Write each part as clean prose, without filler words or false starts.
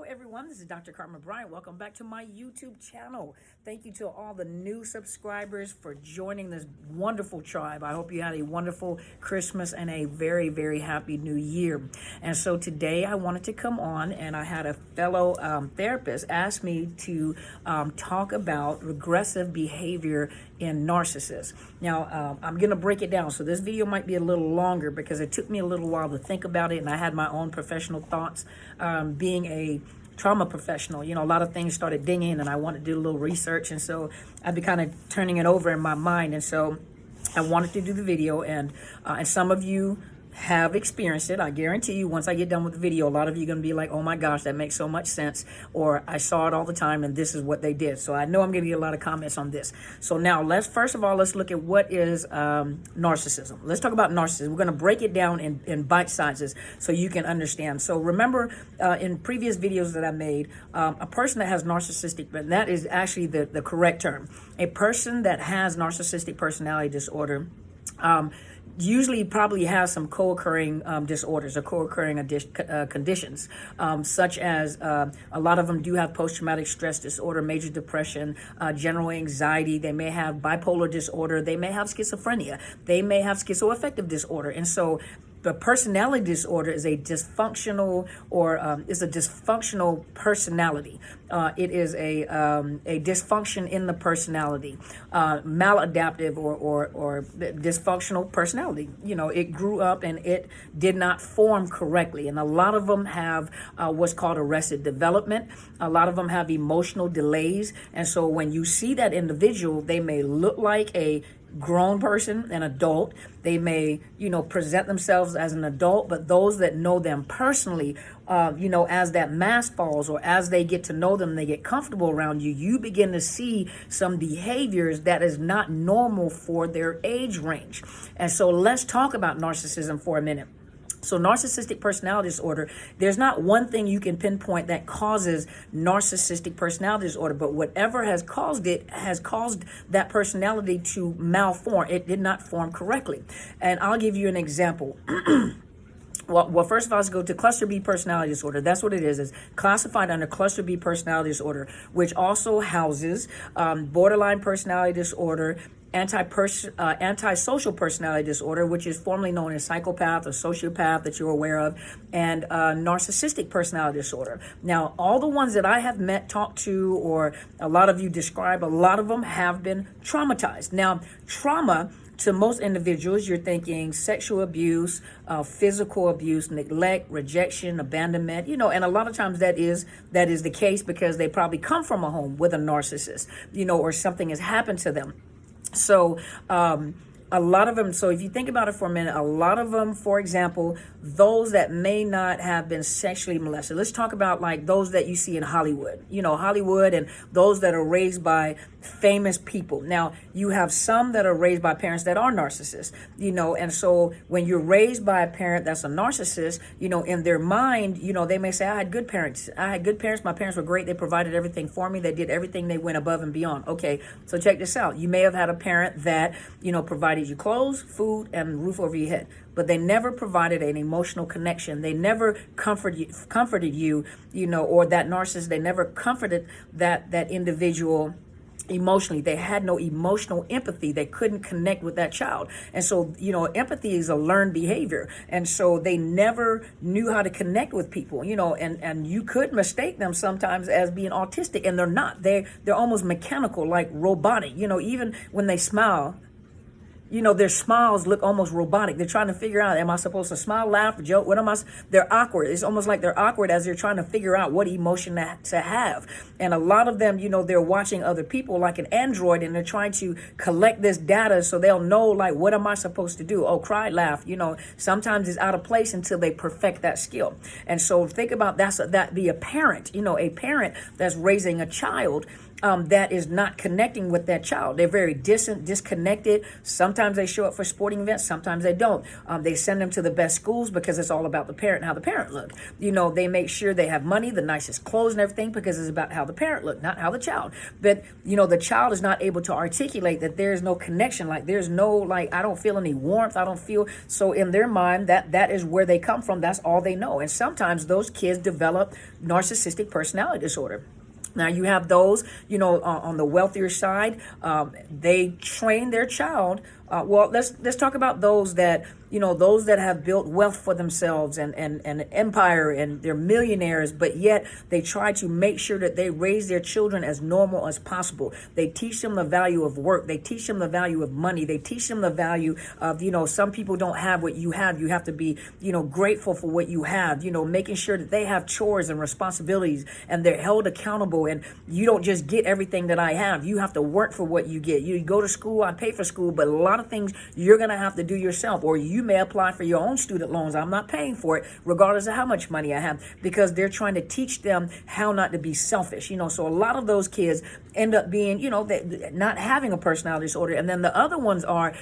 everyone, this is Dr. Carmen Bryant. Welcome back to my YouTube channel. Thank you to all the new subscribers for joining this wonderful tribe. I hope you had a wonderful Christmas and a very, very happy new year. And so today I wanted to come on, and I had a fellow therapist ask me to talk about regressive behavior in narcissists. Now, I'm going to break it down. So this video might be a little longer because it took me a little while to think about it, and I had my own professional thoughts. Being a trauma professional, a lot of things started dinging, and I wanted to do a little research, and so I'd be kind of turning it over in my mind, and so I wanted to do the video, and some of you have experienced it. I guarantee you, once I get done with the video, a lot of you are going to be like, oh my gosh, that makes so much sense, or I saw it all the time and this is what they did. So I know I'm going to get a lot of comments on this. So now let's look at what is narcissism. Let's talk about narcissism. We're going to break it down in bite sizes so you can understand. So remember, in previous videos that I made, a person that has narcissistic, but that is actually the correct term. A person that has narcissistic personality disorder usually probably has some co-occurring disorders or co-occurring conditions, such as a lot of them do have post-traumatic stress disorder, major depression, general anxiety. They may have bipolar disorder. They may have schizophrenia. They may have schizoaffective disorder. And so the personality disorder is a dysfunctional personality. It is a dysfunction in the personality, maladaptive or dysfunctional personality. It grew up and it did not form correctly. And a lot of them have what's called arrested development. A lot of them have emotional delays. And so when you see that individual, they may look like a grown person, an adult. They may, present themselves as an adult, but those that know them personally, as that mask falls or as they get to know them, they get comfortable around you, you begin to see some behaviors that is not normal for their age range. And so let's talk about narcissism for a minute. So narcissistic personality disorder, there's not one thing you can pinpoint that causes narcissistic personality disorder, but whatever has caused it has caused that personality to malform. It did not form correctly. And I'll give you an example. Well, first of all, let's go to cluster B personality disorder. That's what it is. It's classified under cluster B personality disorder, which also houses borderline personality disorder, antisocial personality disorder, which is formerly known as psychopath or sociopath that you're aware of, and narcissistic personality disorder. Now, all the ones that I have met, talked to, or a lot of you describe, a lot of them have been traumatized. Now, trauma, to most individuals, you're thinking sexual abuse, physical abuse, neglect, rejection, abandonment, and a lot of times that is the case because they probably come from a home with a narcissist, or something has happened to them. So a lot of them, so if you think about it for a minute, a lot of them, for example, those that may not have been sexually molested. Let's talk about like those that you see in Hollywood, Hollywood, and those that are raised by famous people. Now, you have some that are raised by parents that are narcissists, and so when you're raised by a parent that's a narcissist, in their mind, they may say, I had good parents. My parents were great. They provided everything for me. They did everything. They went above and beyond. Okay, so check this out. You may have had a parent that, provided you clothes, food, and roof over your head, but they never provided an emotional connection. They never comforted you, or that narcissist, they never comforted that individual emotionally. They had no emotional empathy. They couldn't connect with that child. And so, empathy is a learned behavior. And so they never knew how to connect with people, and you could mistake them sometimes as being autistic, and they're not. They're almost mechanical, like robotic, even when they smile. Their smiles look almost robotic. They're trying to figure out, am I supposed to smile, laugh, joke? They're awkward. It's almost like they're awkward as they're trying to figure out what emotion to have. And a lot of them, they're watching other people like an android, and they're trying to collect this data so they'll know, like, what am I supposed to do? Oh, cry, laugh. Sometimes it's out of place until they perfect that skill. And so think about that be a parent, a parent that's raising a child, that is not connecting with that child. They're very distant, disconnected. Sometimes they show up for sporting events, sometimes they don't. They send them to the best schools because it's all about the parent and how the parent look. They make sure they have money, the nicest clothes and everything, because it's about how the parent look, not how the child. But the child is not able to articulate that there's no connection, like there's no, I don't feel any warmth, I don't feel. So in their mind, that is where they come from. That's all they know. And sometimes those kids develop narcissistic personality disorder. Now you have those, on the wealthier side, they train their child. Let's talk about those that, those that have built wealth for themselves and an empire, and they're millionaires, but yet they try to make sure that they raise their children as normal as possible. They teach them the value of work. They teach them the value of money. They teach them the value of, some people don't have what you have. You have to be, grateful for what you have, making sure that they have chores and responsibilities and they're held accountable. And you don't just get everything that I have. You have to work for what you get. You go to school, I pay for school, but a lot of things you're going to have to do yourself, or you may apply for your own student loans. I'm not paying for it, regardless of how much money I have, because they're trying to teach them how not to be selfish. So a lot of those kids end up being, not having a personality disorder. And then the other ones are,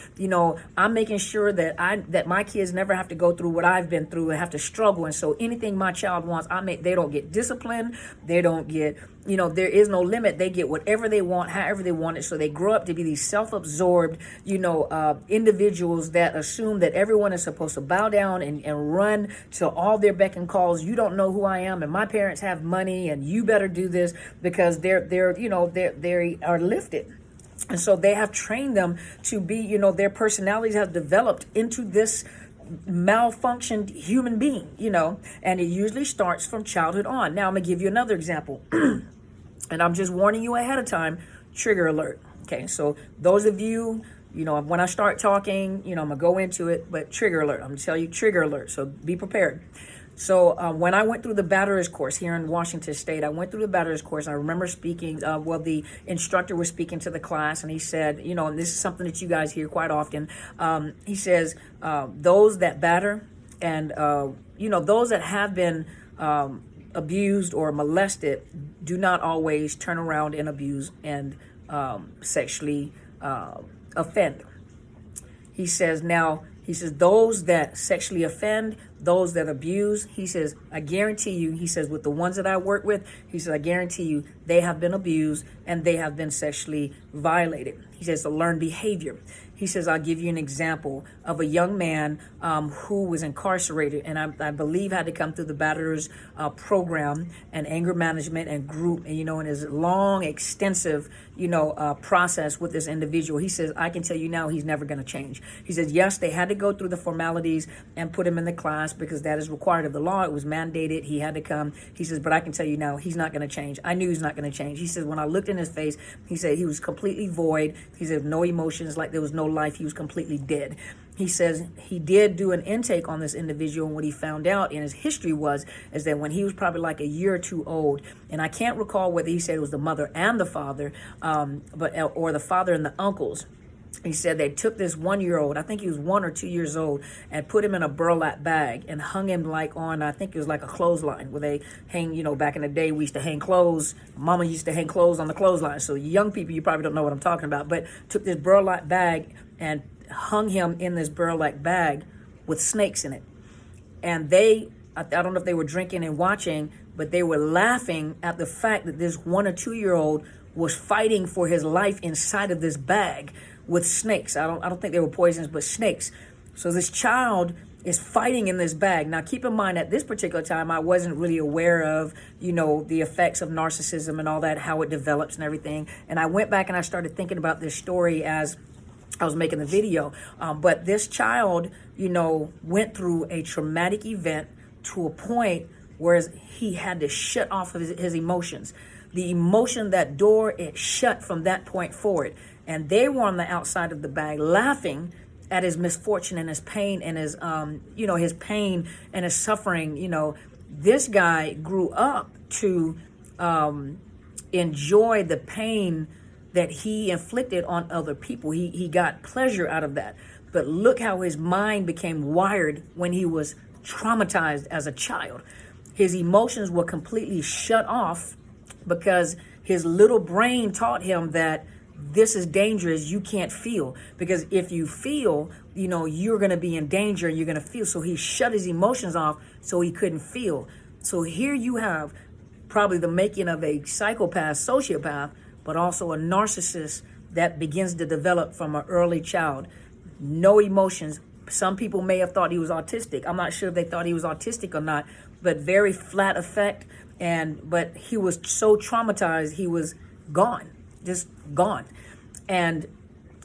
I'm making sure that my kids never have to go through what I've been through and have to struggle. And so anything my child wants, they don't get disciplined. They don't get, there is no limit. They get whatever they want, however they want it. So they grow up to be these self-absorbed, individuals that assume that everyone is supposed to bow down and run to all their beck and calls. You don't know who I am, and my parents have money, and you better do this, because they are lifted. And so they have trained them to be, their personalities have developed into this malfunctioned human being, and it usually starts from childhood on. Now I'm gonna give you another example. And I'm just warning you ahead of time, trigger alert. Okay, so those of you, when I start talking, I'm going to go into it, but trigger alert. I'm going to tell you trigger alert, so be prepared. So when I went through the BetterHelp course here in Washington State, I went through the BetterHelp course. I remember speaking, the instructor was speaking to the class, and he said, and this is something that you guys hear quite often. He says, those that batter and, those that have been abused or molested do not always turn around and abuse and sexually offend. He says those that sexually offend, those that abuse, he says, I guarantee you, he says, with the ones that I work with, he says, I guarantee you, they have been abused and they have been sexually violated. He says, to learn behavior. He says, I'll give you an example of a young man who was incarcerated, and I believe had to come through the Batterers program and anger management and group, and in his long, extensive, process with this individual. He says, I can tell you now, he's never going to change. He says, yes, they had to go through the formalities and put him in the class because that is required of the law. It was mandated. He had to come. He says, but I can tell you now, he's not going to change. I knew he's not going to change. He says, when I looked in his face, he said he was completely void. He said, no emotions, like there was no life. He was completely dead. He says he did do an intake on this individual, and what he found out in his history is that when he was probably like a year or two old, and I can't recall whether he said it was the mother and the father, or the father and the uncles. He said they took this 1-year-old, I think he was 1 or 2 years old, and put him in a burlap bag and hung him on, I think it was like a clothesline where they hang, back in the day we used to hang clothes. Mama used to hang clothes on the clothesline. So young people, you probably don't know what I'm talking about, but took this burlap bag and hung him in this burlap bag with snakes in it. And I don't know if they were drinking and watching, but they were laughing at the fact that this 1 or 2 year old was fighting for his life inside of this bag with snakes. I don't think they were poisonous, but snakes. So this child is fighting in this bag. Now, keep in mind, at this particular time, I wasn't really aware of, the effects of narcissism and all that, how it develops and everything. And I went back and I started thinking about this story as I was making the video. But this child, went through a traumatic event to a point where he had to shut off of his emotions. The emotion, that door, it shut from that point forward. And they were on the outside of the bag laughing at his misfortune and his pain and his, his pain and his suffering. This guy grew up to enjoy the pain that he inflicted on other people. He got pleasure out of that. But look how his mind became wired when he was traumatized as a child. His emotions were completely shut off because his little brain taught him that this is dangerous. You can't feel, because if you feel, you're going to be in danger and you're going to feel. So he shut his emotions off so he couldn't feel. So here you have probably the making of a psychopath, sociopath, but also a narcissist that begins to develop from an early child. No emotions. Some people may have thought he was autistic. I'm not sure if they thought he was autistic or not, but very flat affect. But he was so traumatized, he was gone, just gone. And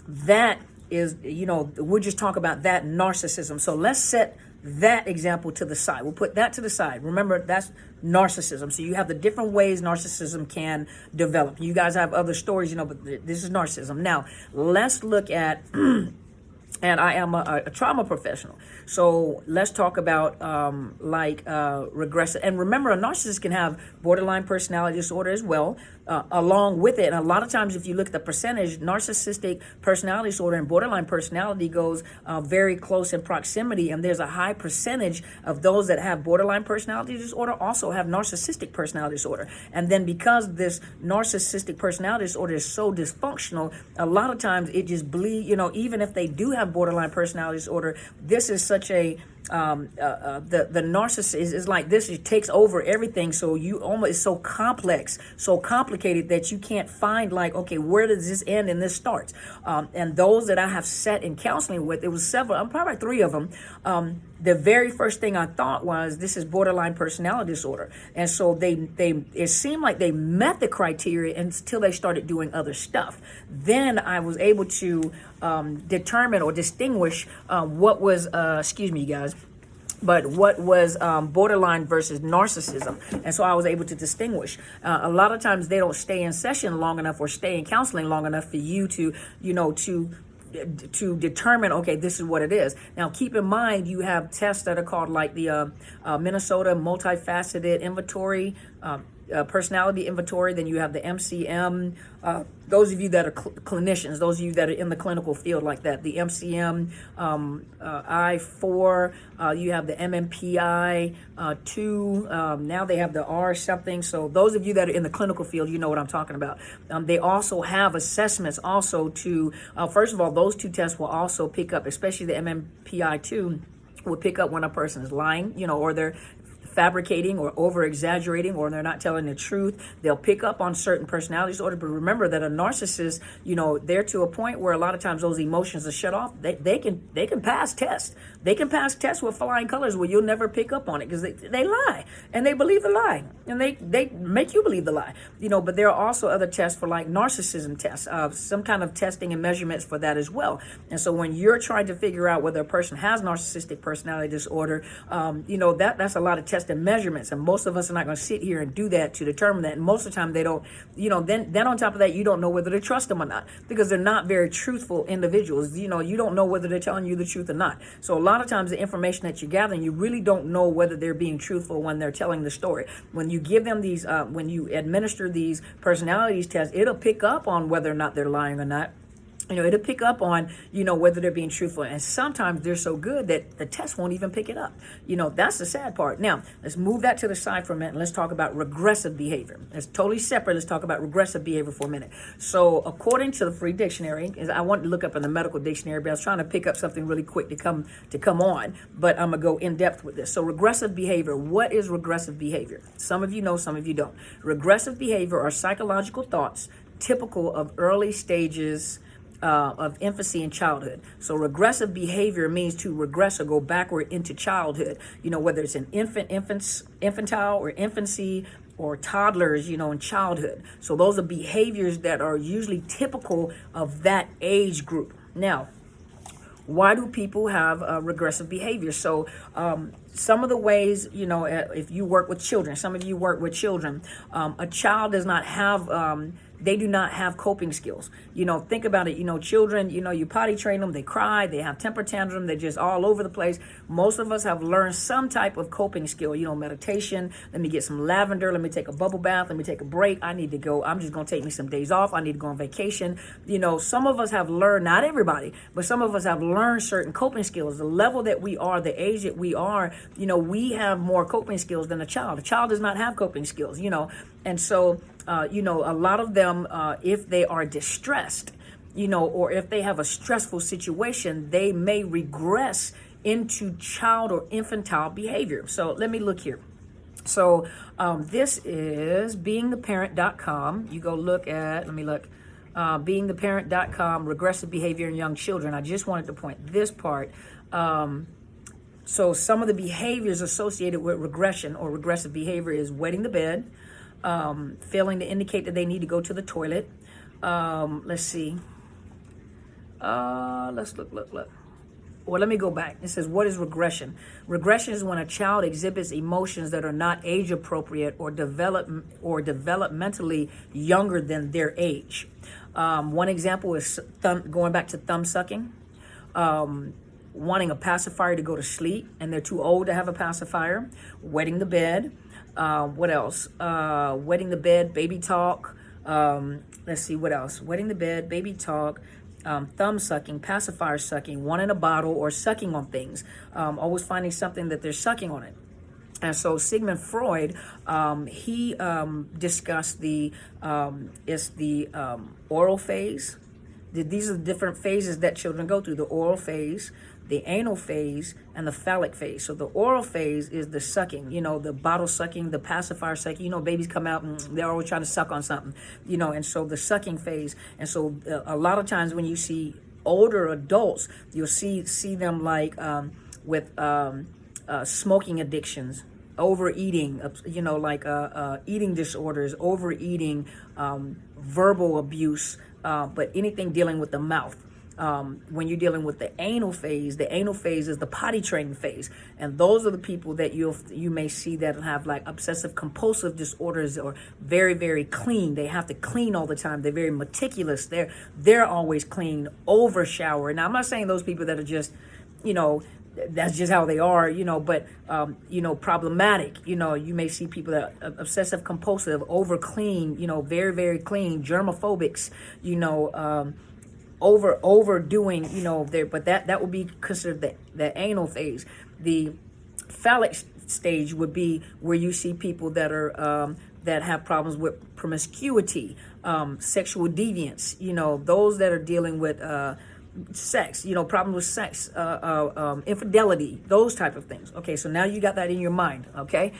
that is, we'll just talk about that narcissism. So let's set that example to the side. We'll put that to the side. Remember, that's narcissism. So you have the different ways narcissism can develop. You guys have other stories, but this is narcissism. Now, let's look at, and I am a trauma professional. So let's talk about regressive. And remember, a narcissist can have borderline personality disorder as well, along with it. And a lot of times, if you look at the percentage, narcissistic personality disorder and borderline personality goes very close in proximity. And there's a high percentage of those that have borderline personality disorder also have narcissistic personality disorder. And then because this narcissistic personality disorder is so dysfunctional, a lot of times it just bleeds, even if they do have borderline personality disorder, this is such a the narcissist is like this. It takes over everything. So it's so complex, so complicated that you can't find okay, where does this end and this starts? And those that I have sat in counseling with, it was several, probably 3 of them. The very first thing I thought was, this is borderline personality disorder. And so it seemed like they met the criteria until they started doing other stuff. Then I was able to determine or distinguish what was, excuse me, you guys, but what was borderline versus narcissism. And so I was able to distinguish. A lot of times they don't stay in session long enough or stay in counseling long enough for you to, to determine, okay, this is what it is. Now, keep in mind, you have tests that are called the Minnesota Multifaceted Inventory, Personality Inventory. Then you have the MCM. Those of you that are clinicians, those of you that are in the clinical field like that, the MCM I4, you have the MMPI 2, now they have the R something. So those of you that are in the clinical field, you know what I'm talking about. They also have assessments also to, first of all, those 2 tests will also pick up, especially the MMPI 2, will pick up when a person is lying, or they're fabricating or over exaggerating, or they're not telling the truth. They'll pick up on certain personality disorder. But remember that a narcissist, they're to a point where a lot of times those emotions are shut off. They can pass tests. They can pass tests with flying colors where you'll never pick up on it, because they lie and they believe the lie, and they make you believe the lie. But there are also other tests for narcissism tests, some kind of testing and measurements for that as well. And so when you're trying to figure out whether a person has narcissistic personality disorder, that's a lot of tests and measurements, and most of us are not going to sit here and do that to determine that. And most of the time they don't, then on top of that, you don't know whether to trust them or not, because they're not very truthful individuals. You don't know whether they're telling you the truth or not. So a lot of times the information that you're gathering, you really don't know whether they're being truthful when they're telling the story. When you give them these, when you administer these personalities tests, it'll pick up on whether or not they're lying or not. It'll pick up on, whether they're being truthful. And sometimes they're so good that the test won't even pick it up. That's the sad part. Now, let's move that to the side for a minute and let's talk about regressive behavior. It's totally separate. Let's talk about regressive behavior for a minute. So according to the free dictionary, I wanted to look up in the medical dictionary, but I was trying to pick up something really quick to come on, but I'm going to go in depth with this. So regressive behavior, what is regressive behavior? Some of you know, some of you don't. Regressive behavior are psychological thoughts typical of early stages of infancy and childhood. So regressive behavior means to regress or go backward into childhood, whether it's an infantile or infancy, or toddlers, in childhood. So those are behaviors that are usually typical of that age group. Now, why do people have regressive behavior? So some of the ways, if you work with children, some of you work with children, a child does not have they do not have coping skills. Think about it. Children, you potty train them, they cry, they have temper tantrum, they're just all over the place. Most of us have learned some type of coping skill, meditation. Let me get some lavender. Let me take a bubble bath. Let me take a break. I need to go. I'm just going to take me some days off. I need to go on vacation. Some of us have learned, not everybody, but some of us have learned certain coping skills. The level that we are, the age that we are, we have more coping skills than a child. A child does not have coping skills, and so A lot of them, if they are distressed, or if they have a stressful situation, they may regress into child or infantile behavior. So let me look here. So this is beingtheparent.com. You go look at, let me look, beingtheparent.com, regressive behavior in young children. I just wanted to point this part. So some of the behaviors associated with regression or regressive behavior is wetting the bed, failing to indicate that they need to go to the toilet. Let's see. Let's look. Well, let me go back. It says, what is regression? Regression is when a child exhibits emotions that are not age appropriate or developmentally younger than their age. One example is going back to thumb sucking, wanting a pacifier to go to sleep, and they're too old to have a pacifier, wetting the bed. What else? Wetting the bed, baby talk. Let's see, what else? Wetting the bed, baby talk. Thumb sucking, pacifier sucking, wanting a bottle, or sucking on things, always finding something that they're sucking on it. And so Sigmund Freud, he discussed the oral phase. These are the different phases that children go through: the oral phase, the anal phase, and the phallic phase. So the oral phase is the sucking, the bottle sucking, the pacifier sucking. Babies come out and they're always trying to suck on something, and so the sucking phase. And so a lot of times when you see older adults, you'll see them like with smoking addictions, overeating, eating disorders, overeating, verbal abuse, but anything dealing with the mouth. When you're dealing with the anal phase is the potty training phase. And those are the people that you may see that have like obsessive compulsive disorders, or very, very clean. They have to clean all the time. They're very meticulous. They're always clean, over shower. Now, I'm not saying those people that are just, that's just how they are, but, problematic. You may see people that are obsessive compulsive, over clean, very, very clean, germophobics, overdoing, but that would be considered the anal phase. The phallic stage would be where you see people that are that have problems with promiscuity, sexual deviance, those that are dealing with sex, problems with sex, infidelity, those type of things. Okay, so now you got that in your mind. Okay,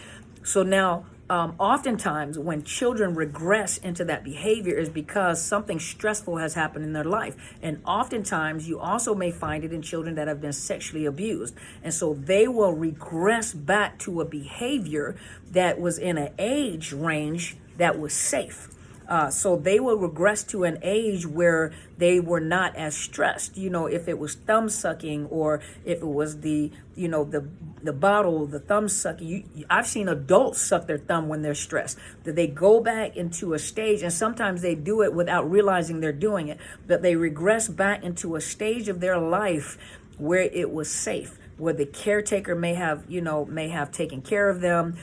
so now oftentimes when children regress into that behavior is because something stressful has happened in their life. And oftentimes you also may find it in children that have been sexually abused. And so they will regress back to a behavior that was in an age range that was safe. So they will regress to an age where they were not as stressed. If it was thumb sucking, or if it was the bottle, the thumb sucking. I've seen adults suck their thumb when they're stressed. That they go back into a stage, and sometimes they do it without realizing they're doing it. But they regress back into a stage of their life where it was safe, where the caretaker may have taken care of them,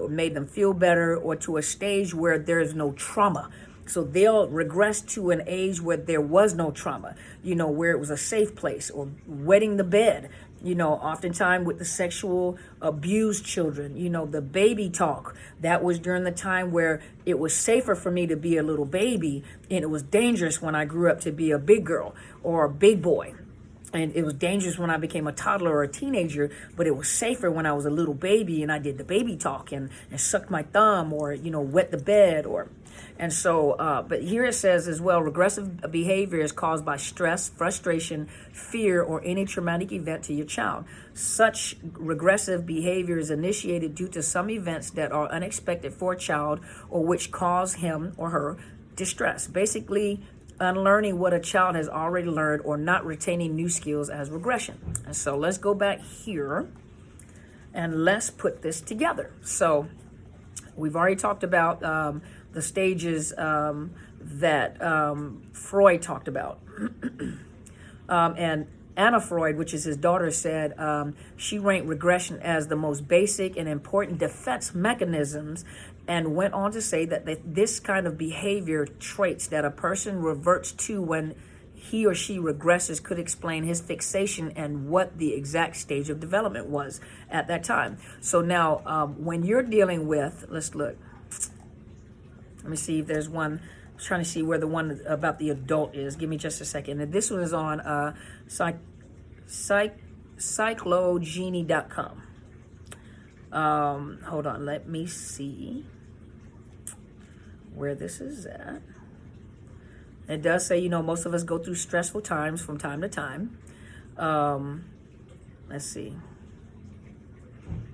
made them feel better, or to a stage where there is no trauma. So they'll regress to an age where there was no trauma, where it was a safe place. Or wetting the bed, oftentimes with the sexual abused children, the baby talk. That was during the time where it was safer for me to be a little baby, and it was dangerous when I grew up to be a big girl or a big boy. And it was dangerous when I became a toddler or a teenager, but it was safer when I was a little baby and I did the baby talk and sucked my thumb, or, wet the bed, but here it says as well, regressive behavior is caused by stress, frustration, fear, or any traumatic event to your child. Such regressive behavior is initiated due to some events that are unexpected for a child, or which cause him or her distress. Basically, unlearning what a child has already learned, or not retaining new skills as regression. And so let's go back here and let's put this together. So we've already talked about the stages that Freud talked about. And Anna Freud, which is his daughter, said she ranked regression as the most basic and important defense mechanisms, and went on to say that this kind of behavior traits that a person reverts to when he or she regresses could explain his fixation and what the exact stage of development was at that time. So now when you're dealing with, let's look. Let me see if there's one. I was trying to see where the one about the adult is. Give me just a second. And this one is on cyclogenie.com. Hold on. Let me see where this is at. It does say, most of us go through stressful times from time to time. Let's see.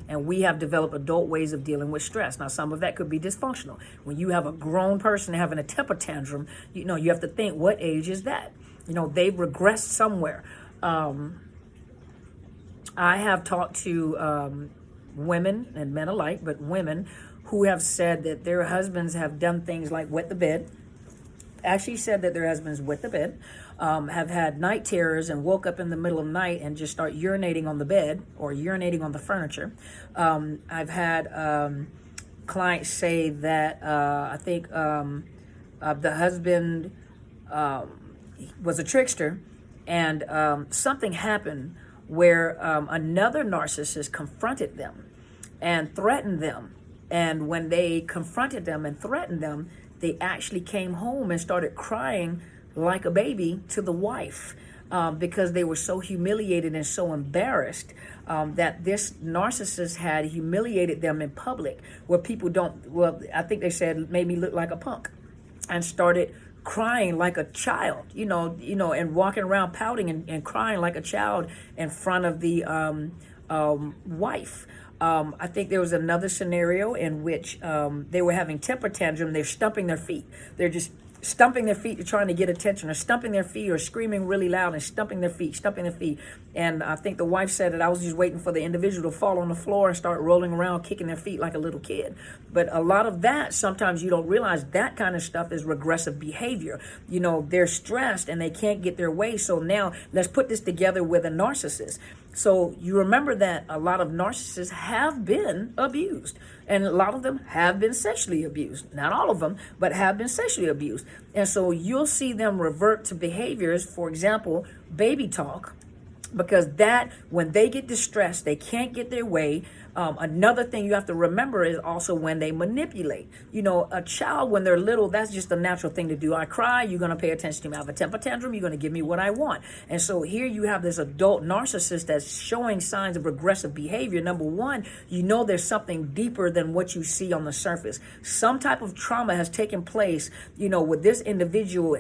And we have developed adult ways of dealing with stress. Now, some of that could be dysfunctional. When you have a grown person having a temper tantrum, you have to think, what age is that? They've regressed somewhere. I have talked to women and men alike, but women who have said that their husbands have done things like wet the bed. Actually said that their husbands wet the bed, have had night terrors and woke up in the middle of the night and just start urinating on the bed or urinating on the furniture. I've had clients say that I think the husband was a trickster, and something happened where another narcissist confronted them and threatened them. And when they confronted them and threatened them, they actually came home and started crying like a baby to the wife because they were so humiliated and so embarrassed that this narcissist had humiliated them in public, where people I think they said, made me look like a punk, and started crying like a child, and walking around pouting and crying like a child in front of the wife. I think there was another scenario in which they were having temper tantrum. They're stumping their feet. They're just stumping their feet, trying to get attention, or stumping their feet, or screaming really loud and stumping their feet. And I think the wife said that I was just waiting for the individual to fall on the floor and start rolling around, kicking their feet like a little kid. But a lot of that, sometimes you don't realize that kind of stuff is regressive behavior. They're stressed and they can't get their way. So now let's put this together with a narcissist. So you remember that a lot of narcissists have been abused, and a lot of them have been sexually abused. Not all of them, but have been sexually abused. And so you'll see them revert to behaviors, for example, baby talk, because that, when they get distressed, they can't get their way. Another thing you have to remember is also when they manipulate. A child, when they're little, that's just a natural thing to do. I cry, you're going to pay attention to me. I have a temper tantrum, you're going to give me what I want. And so here you have this adult narcissist that's showing signs of regressive behavior. Number one, there's something deeper than what you see on the surface. Some type of trauma has taken place, with this individual.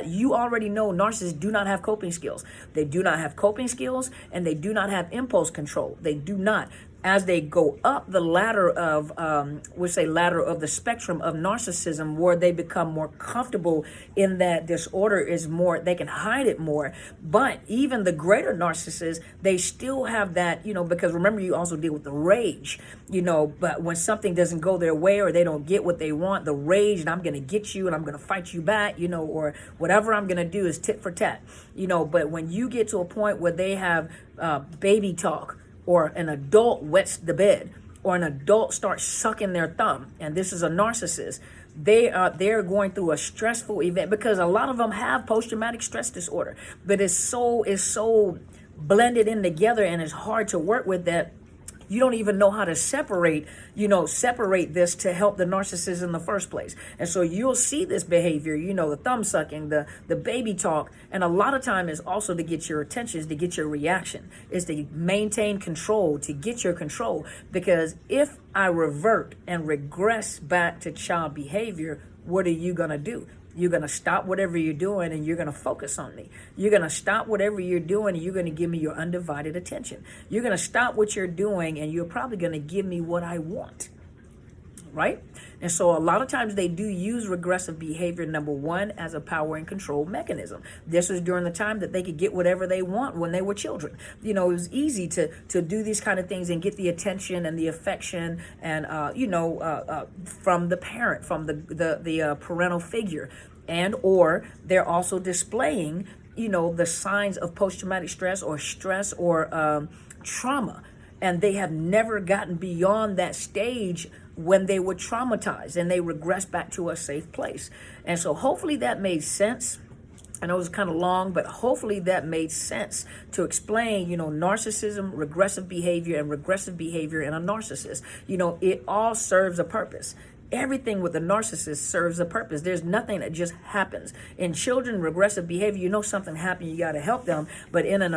You already know narcissists do not have coping skills. They do not have coping skills, and they do not have impulse control. They do not. As they go up the ladder of, ladder of the spectrum of narcissism, where they become more comfortable in that disorder is more, they can hide it more. But even the greater narcissists, they still have that, because remember, you also deal with the rage, but when something doesn't go their way or they don't get what they want, the rage, and I'm going to get you and I'm going to fight you back, or whatever I'm going to do is tit for tat, but when you get to a point where they have baby talk, or an adult wets the bed, or an adult starts sucking their thumb, and this is a narcissist, they're going through a stressful event, because a lot of them have post-traumatic stress disorder, but it's so blended in together, and it's hard to work with that. You don't even know how to separate this to help the narcissist in the first place. And so you'll see this behavior, the thumb sucking, the baby talk. And a lot of time is also to get your attention, is to get your reaction, is to maintain control, to get your control. Because if I revert and regress back to child behavior, what are you going to do? You're going to stop whatever you're doing and you're going to focus on me. You're going to stop whatever you're doing and you're going to give me your undivided attention. You're going to stop what you're doing and you're probably going to give me what I want. Right? And so a lot of times they do use regressive behavior, number one, as a power and control mechanism. This was during the time that they could get whatever they want when they were children. It was easy to do these kind of things and get the attention and the affection and, from the parent, from the parental figure. And or they're also displaying, the signs of post-traumatic stress or trauma. And they have never gotten beyond that stage when they were traumatized and they regress back to a safe place. And so hopefully that made sense. I know it was kind of long, but hopefully that made sense to explain, narcissism, regressive behavior, and regressive behavior in a narcissist. It all serves a purpose. Everything with the narcissist serves a purpose. There's nothing that just happens. In children, regressive behavior, you know something happened, you got to help them. But in an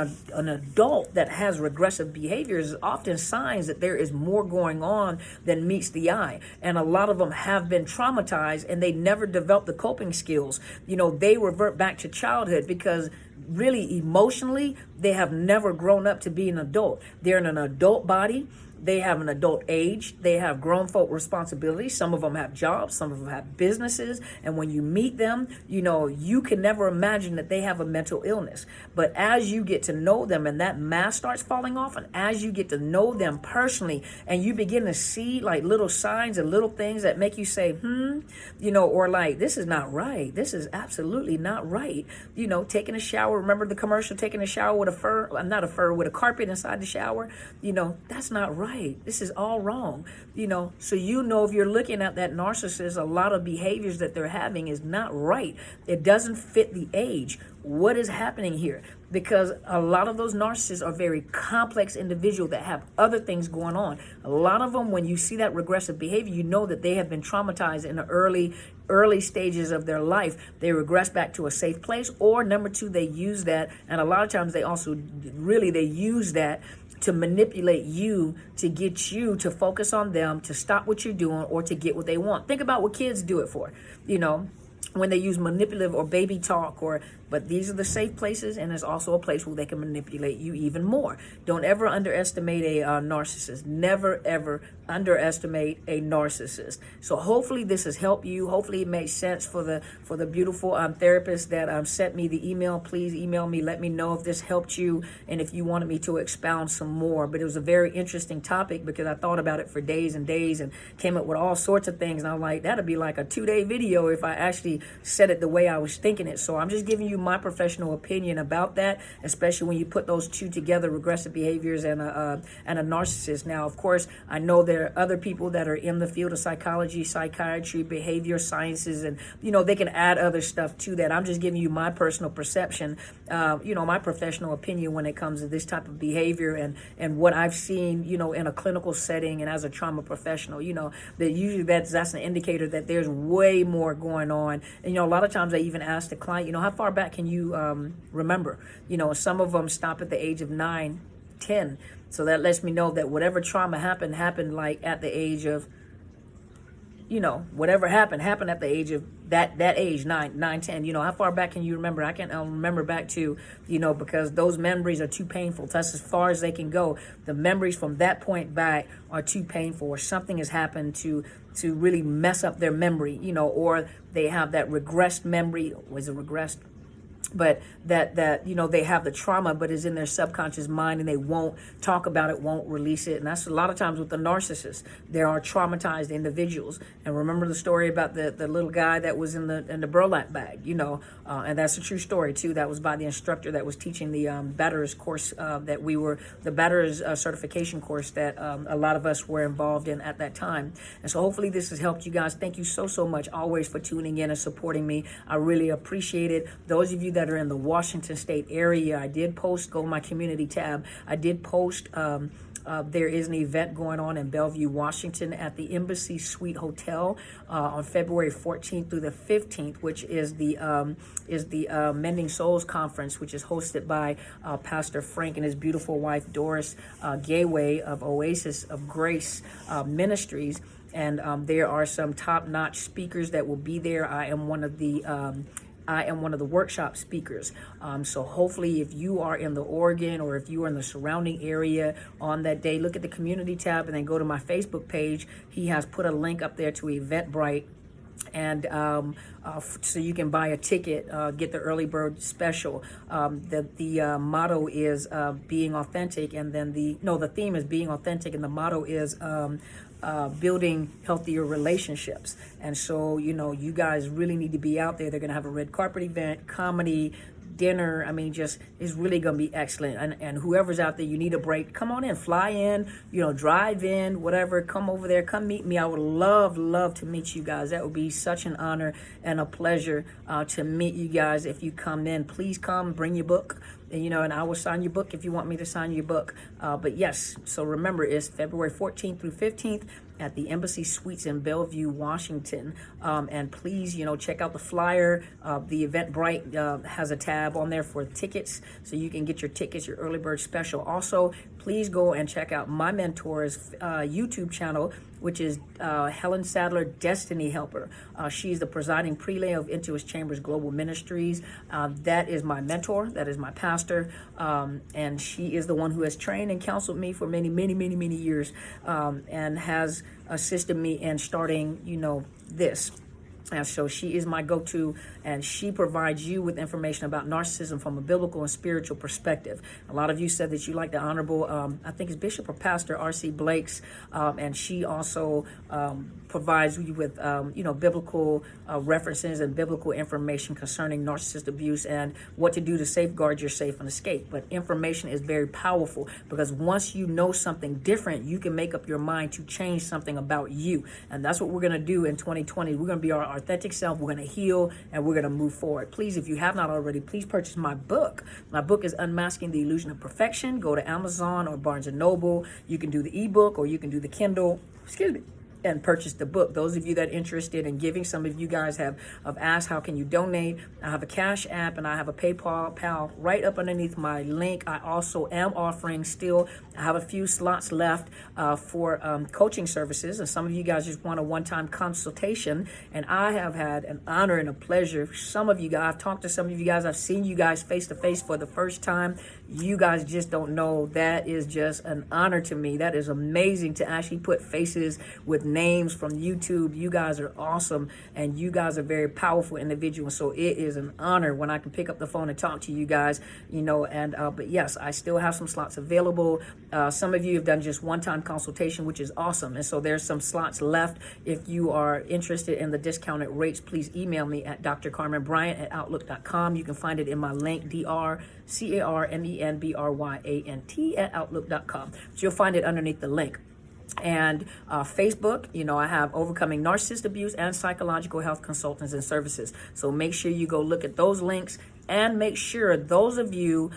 adult that has regressive behaviors, often signs that there is more going on than meets the eye. And a lot of them have been traumatized and they never develop the coping skills. They revert back to childhood because really emotionally, they have never grown up to be an adult. They're in an adult body. They have an adult age. They have grown folk responsibilities. Some of them have jobs. Some of them have businesses. And when you meet them, you can never imagine that they have a mental illness. But as you get to know them and that mask starts falling off, and as you get to know them personally and you begin to see like little signs and little things that make you say, or like, this is not right. This is absolutely not right. Taking a shower. Remember the commercial, taking a shower with with a carpet inside the shower? That's not right. This is all wrong. So if you're looking at that narcissist, a lot of behaviors that they're having is not right. It doesn't fit the age. What is happening here? Because a lot of those narcissists are very complex individuals that have other things going on. A lot of them, when you see that regressive behavior, you know that they have been traumatized in the early stages of their life. They regress back to a safe place, or number two, they use that, and a lot of times they also they use that to manipulate you, to get you to focus on them, to stop what you're doing, or to get what they want. Think about what kids do it for, when they use manipulative or baby talk, but these are the safe places, and there's also a place where they can manipulate you even more. Don't ever underestimate a narcissist. Never, ever underestimate a narcissist. So hopefully this has helped you. Hopefully it makes sense for the beautiful therapist that sent me the email. Please email me. Let me know if this helped you and if you wanted me to expound some more. But it was a very interesting topic because I thought about it for days and days and came up with all sorts of things. And I'm like, that'd be like a 2-day video if I actually said it the way I was thinking it. So I'm just giving you my professional opinion about that, especially when you put those two together, regressive behaviors and a narcissist. Now, of course, I know there are other people that are in the field of psychology, psychiatry, behavior sciences, and they can add other stuff to that. I'm just giving you my personal perception, my professional opinion when it comes to this type of behavior and what I've seen, in a clinical setting and as a trauma professional. That usually that's an indicator that there's way more going on. And a lot of times I even ask the client, how far back can you remember? Some of them stop at the age of 9, 10. So that lets me know that whatever trauma happened like at the age of, whatever happened at the age of that age, 9, 10. How far back can you remember? I can't remember back to, because those memories are too painful. That's as far as they can go. The memories from that point back are too painful, or something has happened to really mess up their memory, or they have that regressed memory. Was it regressed? But that they have the trauma, but is in their subconscious mind, and they won't talk about it, won't release it. And that's a lot of times with the narcissists. There are traumatized individuals. And remember the story about the little guy that was in the burlap bag, and that's a true story too. That was by the instructor that was teaching the Better's course the Better's certification course that a lot of us were involved in at that time. And so hopefully this has helped you guys. Thank you so much always for tuning in and supporting me. I really appreciate it. Those of you that are in the Washington State area, I did post, go to my community tab. I did post, there is an event going on in Bellevue, Washington at the Embassy Suite Hotel on February 14th through the 15th, which is the Mending Souls Conference, which is hosted by Pastor Frank and his beautiful wife, Doris Gayway of Oasis of Grace Ministries. And there are some top-notch speakers that will be there. I am one of the workshop speakers. So hopefully if you are in the Oregon or if you are in the surrounding area on that day, look at the community tab and then go to my Facebook page. He has put a link up there to Eventbrite. And so you can buy a ticket, get the early bird special. The motto is being authentic, and then the theme is being authentic, and the motto is building healthier relationships. And so, you guys really need to be out there. They're going to have a red carpet event, comedy, dinner. I mean, just it's really going to be excellent. And whoever's out there, you need a break, come on in, fly in, drive in, whatever, come over there, come meet me. I would love to meet you guys. That would be such an honor and a pleasure to meet you guys. If you come in, please come, bring your book. And I will sign your book if you want me to sign your book. But yes, so remember, it's February 14th through 15th at the Embassy Suites in Bellevue, Washington. And please, check out the flyer. The Eventbrite has a tab on there for tickets, so you can get your tickets, your early bird special. Also, please go and check out my mentor's YouTube channel, which is Helen Sadler, Destiny Helper. She's the presiding prelay of Into His Chambers Global Ministries. That is my mentor. That is my pastor. And she is the one who has trained and counseled me for many, many, many, many years, and has assisted me in starting, this. And so she is my go-to, and she provides you with information about narcissism from a biblical and spiritual perspective. A lot of you said that you like the Honorable, I think it's Bishop or Pastor R.C. Blake's, and she also provides you with, biblical references and biblical information concerning narcissist abuse and what to do to safeguard your safe and escape. But information is very powerful, because once you know something different, you can make up your mind to change something about you. And that's what we're going to do in 2020. We're going to be our authentic self. We're going to heal, and we're going to move forward. Please, if you have not already, please purchase my book. My book is Unmasking the Illusion of Perfection. Go to Amazon or Barnes & Noble. You can do the ebook, or you can do the Kindle. And purchase the book. Those of you that are interested in giving, some of you guys have asked, how can you donate? I have a Cash App and I have a PayPal right up underneath my link. I also am offering still, I have a few slots left for coaching services, and some of you guys just want a one-time consultation, and I have had an honor and a pleasure. Some of you guys, I've talked to some of you guys, I've seen you guys face to face for the first time. You guys just don't know. That is just an honor to me. That is amazing to actually put faces with names from YouTube. You guys are awesome, and you guys are very powerful individuals. So it is an honor when I can pick up the phone and talk to you guys, but yes, I still have some slots available. Some of you have done just one-time consultation, which is awesome. And so there's some slots left. If you are interested in the discounted rates, please email me at drcarmenbryant@outlook.com. You can find it in my link, drcarmenbryant@outlook.com. So you'll find it underneath the link. And Facebook, I have Overcoming Narcissist Abuse and Psychological Health Consultants and Services. So make sure you go look at those links, and make sure those of you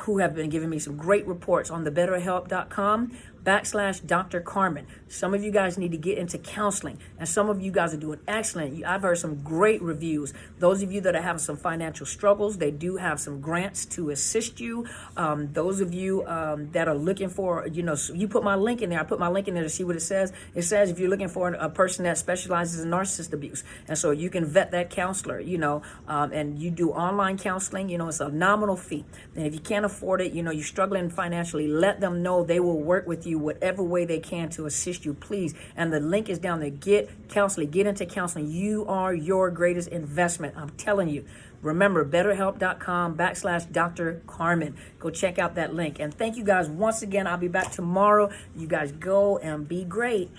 who have been giving me some great reports on the BetterHelp.com/Dr. Carmen. Some of you guys need to get into counseling, and some of you guys are doing excellent. I've heard some great reviews. Those of you that are having some financial struggles, they do have some grants to assist you. Those of you that are looking for, you put my link in there. I put my link in there to see what it says. It says if you're looking for a person that specializes in narcissist abuse, and so you can vet that counselor, and you do online counseling. It's a nominal fee. And if you can't afford it, you're struggling financially, let them know. They will work with you whatever way they can to assist you, please. And the link is down there. Get counseling. Get into counseling. You are your greatest investment. I'm telling you. Remember, BetterHelp.com/Dr. Carmen. Go check out that link. And thank you guys once again. I'll be back tomorrow. You guys go and be great.